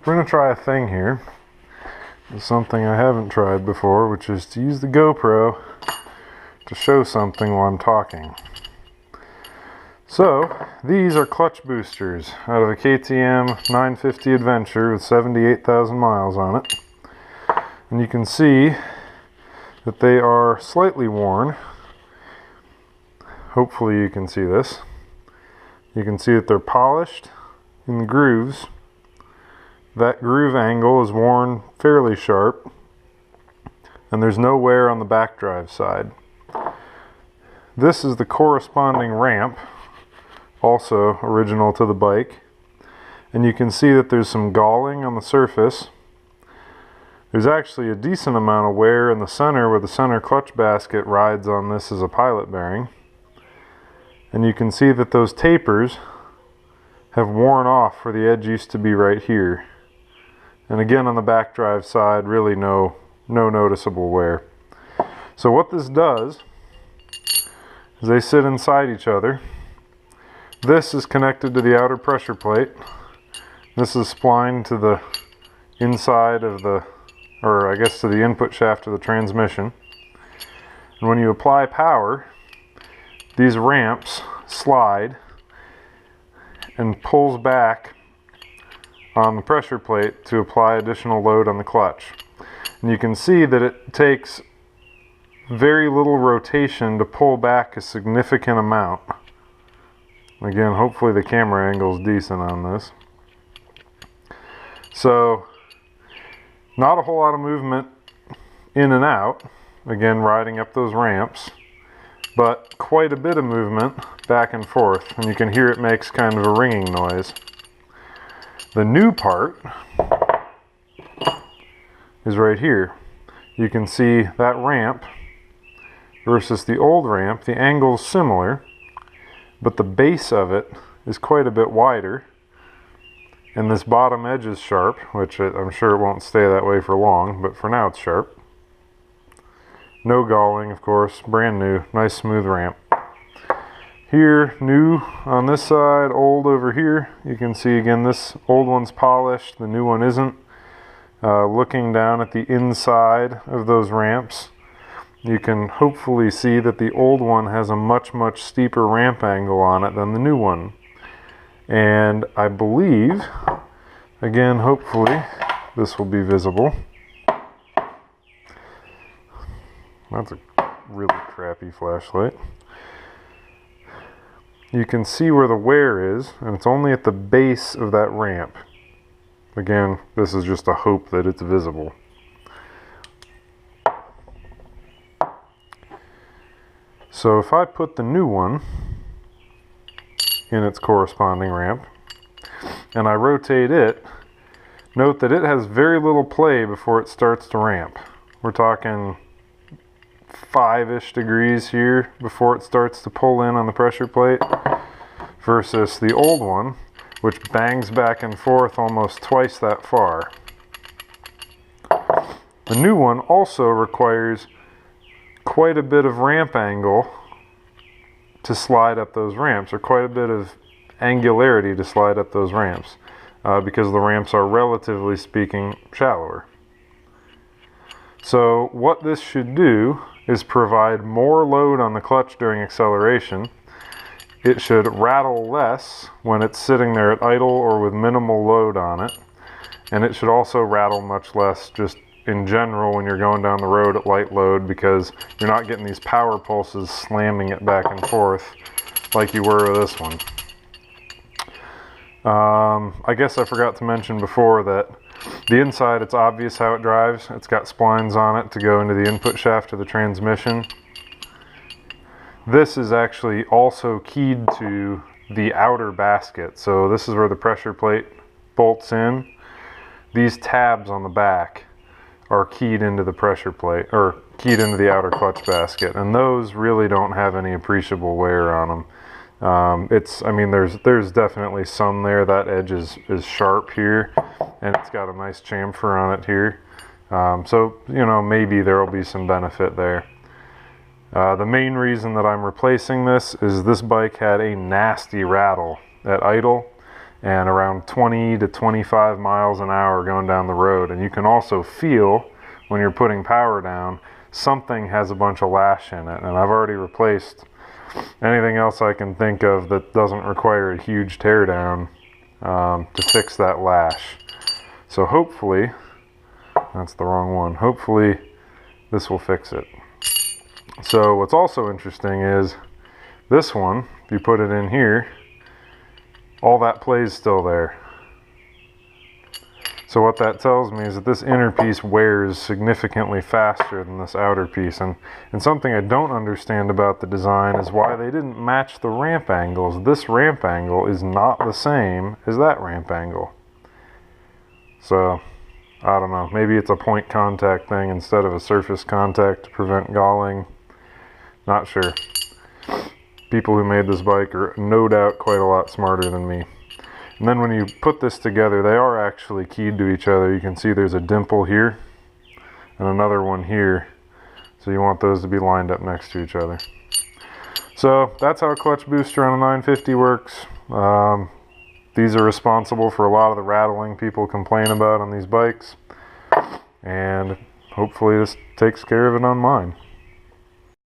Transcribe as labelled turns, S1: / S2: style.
S1: We're going to try a thing here. It's something I haven't tried before, which is to use the GoPro to show something while I'm talking. So, these are clutch boosters out of a KTM 950 Adventure with 78,000 miles on it. And you can see that they are slightly worn. Hopefully you can see this. You can see that they're polished in the grooves. That groove angle is worn fairly sharp, and there's no wear on the back drive side. This is the corresponding ramp, also original to the bike, and you can see that there's some galling on the surface. There's actually a decent amount of wear in the center where the center clutch basket rides on this as a pilot bearing, and you can see that those tapers have worn off where the edge used to be right here. And again, on the back drive side, really no noticeable wear. So what this does is they sit inside each other. This is connected to the outer pressure plate. This is splined to the inside of the, or I guess to the input shaft of the transmission. And when you apply power, these ramps slide and pulls back on the pressure plate to apply additional load on the clutch. And you can see that it takes very little rotation to pull back a significant amount. Again, hopefully the camera angle is decent on this. So, not a whole lot of movement in and out, again riding up those ramps, but quite a bit of movement back and forth, and you can hear it makes kind of a ringing noise. The new part is right here. You can see that ramp versus the old ramp. The angle is similar, but the base of it is quite a bit wider, and this bottom edge is sharp, which I'm sure it won't stay that way for long, but for now it's sharp. No galling, of course, brand new, nice smooth ramp. Here, new on this side, old over here. You can see again this old one's polished, the new one isn't. Looking down at the inside of those ramps, you can hopefully see that the old one has a much steeper ramp angle on it than the new one. And I believe, again hopefully this will be visible. That's a really crappy flashlight. You can see where the wear is, and it's only at the base of that ramp. Again, this is just a hope that it's visible. So if I put the new one in its corresponding ramp, and I rotate it, note that it has very little play before it starts to ramp. We're talking 5-ish degrees here before it starts to pull in on the pressure plate, versus the old one, which bangs back and forth almost twice that far. The new one also requires quite a bit of ramp angle to slide up those ramps, or quite a bit of angularity to slide up those ramps, because the ramps are, relatively speaking, shallower. So what this should do is provide more load on the clutch during acceleration. It should rattle less when it's sitting there at idle or with minimal load on it. And it should also rattle much less just in general when you're going down the road at light load, because you're not getting these power pulses slamming it back and forth like you were with this one. I guess I forgot to mention before that the inside, it's obvious how it drives. It's got splines on it to go into the input shaft of the transmission. This is actually also keyed to the outer basket. So this is where the pressure plate bolts in. These tabs on the back are keyed into the pressure plate, or keyed into the outer clutch basket, and those really don't have any appreciable wear on them. I mean, there's definitely some there. That edge is sharp here, and it's got a nice chamfer on it here. So, you know, maybe there will be some benefit there. The main reason that I'm replacing this is this bike had a nasty rattle at idle, and around 20 to 25 miles an hour going down the road. And you can also feel when you're putting power down, something has a bunch of lash in it. And I've already replaced anything else I can think of that doesn't require a huge teardown to fix that lash. So hopefully, that's the wrong one, hopefully this will fix it. So what's also interesting is this one, if you put it in here, all that play is still there. So what that tells me is that this inner piece wears significantly faster than this outer piece. And something I don't understand about the design is why they didn't match the ramp angles. This ramp angle is not the same as that ramp angle. So, I don't know, maybe it's a point contact thing instead of a surface contact to prevent galling. Not sure. People who made this bike are no doubt quite a lot smarter than me. And then when you put this together, they are actually keyed to each other. You can see there's a dimple here and another one here. So you want those to be lined up next to each other. So that's how a clutch booster on a 950 works. These are responsible for a lot of the rattling people complain about on these bikes. And hopefully this takes care of it on mine.